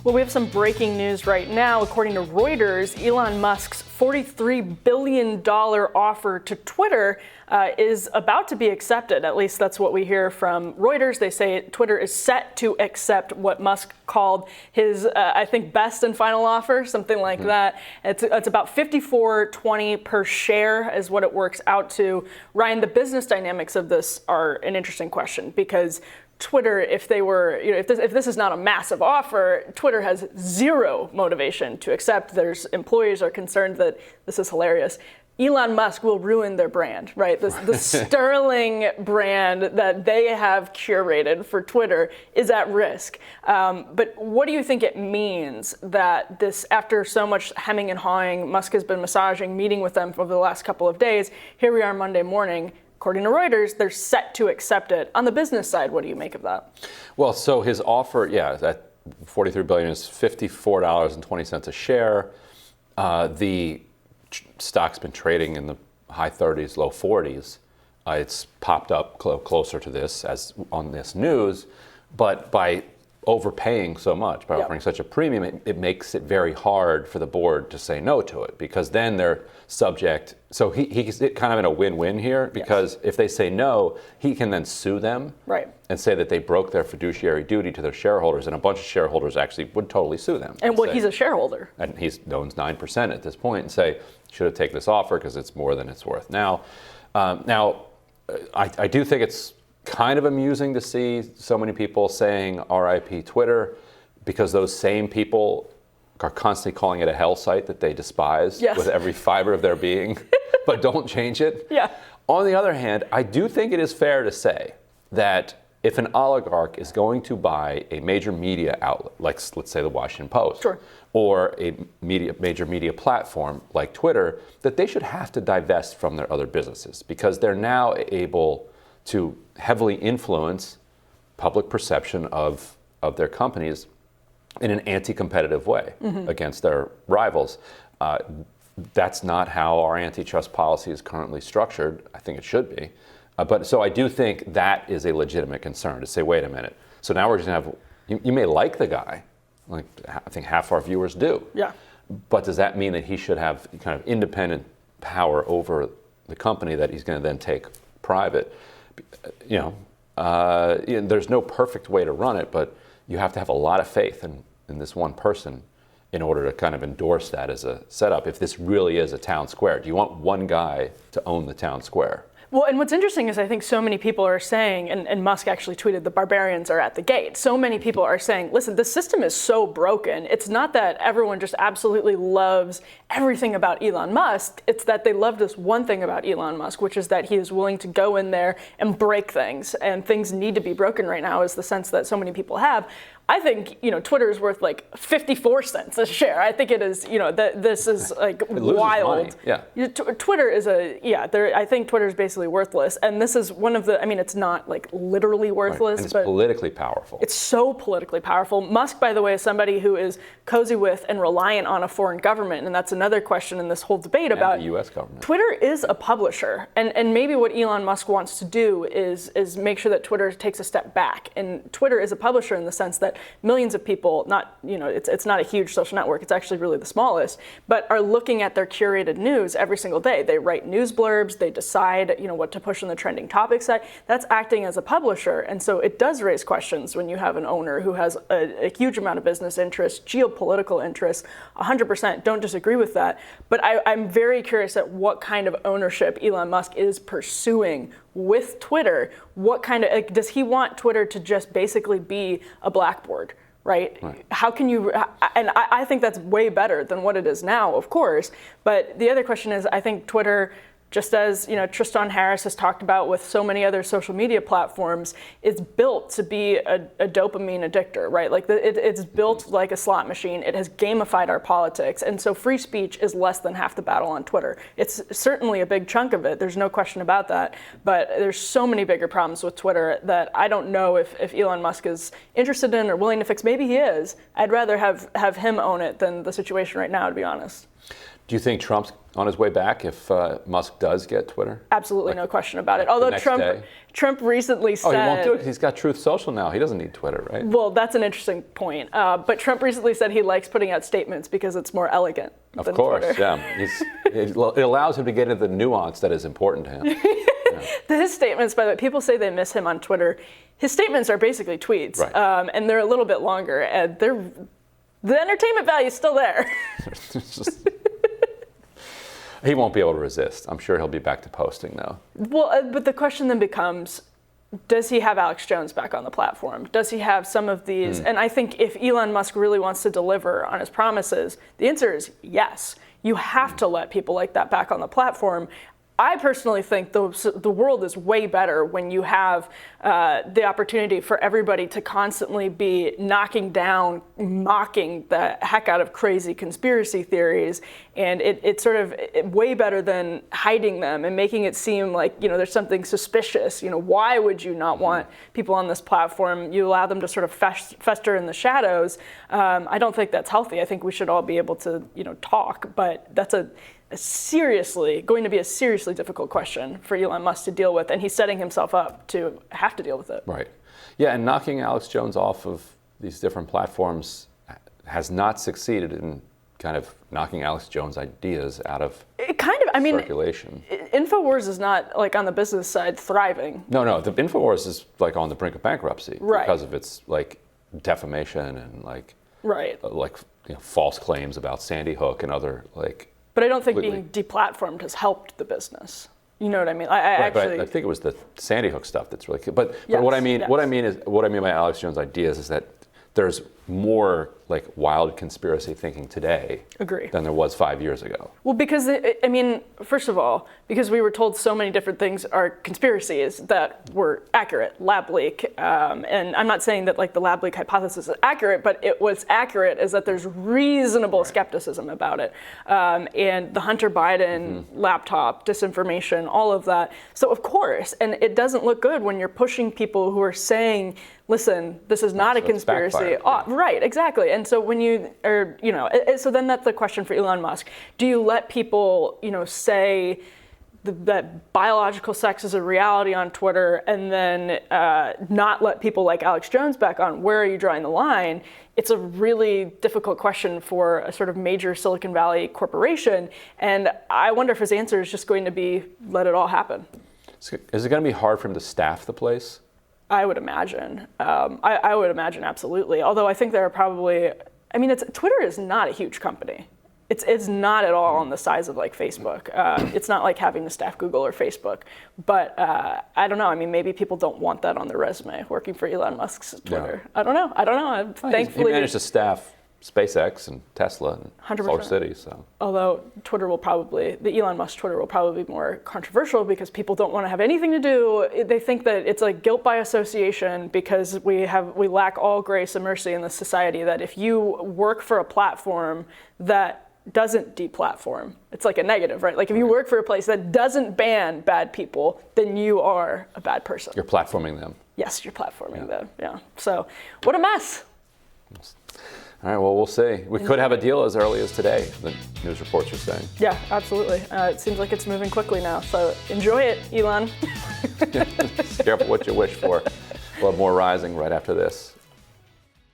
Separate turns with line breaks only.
Well, we have some breaking news right now. According to Reuters, Elon Musk's $43 billion offer to Twitter is about to be accepted. At least that's what we hear from Reuters. They say Twitter is set to accept what Musk called his, I think, best and final offer, something like that. It's about $54.20 per share is what it works out to. Ryan, the business dynamics of this are an interesting question because Twitter, if this is not a massive offer, Twitter has zero motivation to accept. There's employees are concerned that this is hilarious. Elon Musk will ruin their brand, right? The sterling brand that they have curated for Twitter is at risk. But what do you think it means that this, after so much hemming and hawing, Musk has been massaging, meeting with them over the last couple of days, here we are Monday morning. According to Reuters, they're set to accept it. On the business side, what do you make of that?
Well, so his offer, that $43 billion is $54.20 a share. The stock's been trading in the high 30s, low 40s. It's popped up closer to this as on this news, but by overpaying so much, by offering such a premium, it makes it very hard for the board to say no to it, because then they're subject. So he's kind of in a win-win here, because if they say no, he can then sue them and say that they broke their fiduciary duty to their shareholders, and a bunch of shareholders actually would totally sue them.
And he's a shareholder.
And he owns 9% at this point, and say, should have taken this offer because it's more than it's worth. Now, I do think it's kind of amusing to see so many people saying RIP Twitter, because those same people are constantly calling it a hell site that they despise with every fiber of their being, but don't change it. On the other hand, I do think it is fair to say that if an oligarch is going to buy a major media outlet, like let's say the Washington Post, or a major media platform like Twitter, that they should have to divest from their other businesses, because they're now able to heavily influence public perception of their companies in an anti-competitive way against their rivals. That's not how our antitrust policy is currently structured. I think it should be. But so I do think that is a legitimate concern, to say, wait a minute. So now we're just going to have, you may like the guy, like I think half our viewers do. But does that mean that he should have kind of independent power over the company that he's going to then take private? There's no perfect way to run it, but you have to have a lot of faith in this one person in order to kind of endorse that as a setup. If this really is a town square, do you want one guy to own the town square?
Well, and what's interesting is I think so many people are saying, and Musk actually tweeted, the barbarians are at the gate. So many people are saying, listen, the system is so broken. It's not that everyone just absolutely loves everything about Elon Musk. It's that they love this one thing about Elon Musk, which is that he is willing to go in there and break things. And things need to be broken right now, is the sense that so many people have. I think, Twitter is worth like 54 cents a share. I think it is, this is like wild. Twitter is I think Twitter is basically worthless. And this is one of the, it's not like literally worthless.
And it's politically powerful.
It's so politically powerful. Musk, by the way, is somebody who is cozy with and reliant on a foreign government. And that's another question in this whole debate about
the U.S. government.
Twitter is a publisher. And maybe what Elon Musk wants to do is make sure that Twitter takes a step back. And Twitter is a publisher in the sense that millions of people, it's not a huge social network, it's actually really the smallest, but are looking at their curated news every single day. They write news blurbs, they decide what to push on the trending topic side. That's acting as a publisher, and so it does raise questions when you have an owner who has a huge amount of business interests, geopolitical interests. 100% don't disagree with that, but I'm very curious at what kind of ownership Elon Musk is pursuing with Twitter. What kind of, does he want Twitter to just basically be a blackboard, right? How can you, and I think that's way better than what it is now, of course, but the other question is, I think Twitter, just as Tristan Harris has talked about with so many other social media platforms, is built to be a dopamine addictor, right? Like it's built like a slot machine. It has gamified our politics, and so free speech is less than half the battle on Twitter. It's certainly a big chunk of it. There's no question about that. But there's so many bigger problems with Twitter that I don't know if Elon Musk is interested in or willing to fix. Maybe he is. I'd rather have him own it than the situation right now, to be honest.
Do you think Trump's on his way back if Musk does get Twitter?
Absolutely, no question about it. Although Trump recently said...
Oh, he won't do it because he's got Truth Social now. He doesn't need Twitter, right?
Well, that's an interesting point. But Trump recently said he likes putting out statements because it's more elegant than Twitter.
Yeah. It allows him to get into the nuance that is important to him.
His statements, by the way, people say they miss him on Twitter. His statements are basically tweets,
right.
And they're a little bit longer, and the entertainment value is still there.
He won't be able to resist. I'm sure he'll be back to posting, though.
Well, but the question then becomes, does he have Alex Jones back on the platform? Does he have some of these? And I think if Elon Musk really wants to deliver on his promises, the answer is yes. You have to let people like that back on the platform. I personally think the world is way better when you have the opportunity for everybody to constantly be knocking down, mocking the heck out of crazy conspiracy theories. And it's sort of way better than hiding them and making it seem like, there's something suspicious. Why would you not want people on this platform? You allow them to sort of fester in the shadows. I don't think that's healthy. I think we should all be able to, talk, but that's going to be a seriously difficult question for Elon Musk to deal with, and he's setting himself up to have to deal with it.
Right. Yeah, and knocking Alex Jones off of these different platforms has not succeeded in kind of knocking Alex Jones' ideas out of circulation.
InfoWars is not, like, on the business side thriving.
No, the InfoWars is, like, on the brink of bankruptcy because of its, like, defamation and, like, false claims about Sandy Hook and other, like...
But I don't think being deplatformed has helped the business. You know what I mean? I
think it was the Sandy Hook stuff that's really. But what I mean by Alex Jones' ideas is that there's more like wild conspiracy thinking today than there was 5 years ago. Well,
because, first of all, because we were told so many different things are conspiracies that were accurate, lab leak. And I'm not saying that like the lab leak hypothesis is accurate, but it was accurate is that there's reasonable skepticism about it. And the Hunter Biden laptop, disinformation, all of that. So of course, and it doesn't look good when you're pushing people who are saying, listen, this is not a conspiracy. Right, exactly. And so when you are, so then that's the question for Elon Musk. Do you let people, say that biological sex is a reality on Twitter and then not let people like Alex Jones back on? Where are you drawing the line? It's a really difficult question for a sort of major Silicon Valley corporation. And I wonder if his answer is just going to be, let it all happen.
Is it going to be hard for him to staff the place?
I would imagine. I would imagine absolutely. Although I think there are probably, Twitter is not a huge company. It's not at all on the size of like Facebook. It's not like having to staff Google or Facebook. But I don't know. Maybe people don't want that on their resume, working for Elon Musk's Twitter. Yeah. I don't know. Thankfully,
he managed to staff SpaceX and Tesla and
100%.
Salt City. So.
Although the Elon Musk Twitter will probably be more controversial because people don't want to have anything to do. They think that it's like guilt by association because we lack all grace and mercy in this society, that if you work for a platform that doesn't deplatform, it's like a negative, right? Like if you work for a place that doesn't ban bad people, then you are a bad person.
You're platforming them.
Yes, you're platforming them. Yeah. So what a mess.
All right, well, we'll see. We could have a deal as early as today, the news reports are saying.
Yeah, absolutely. It seems like it's moving quickly now, so enjoy it, Elon.
Careful what you wish for. We'll have more Rising right after this.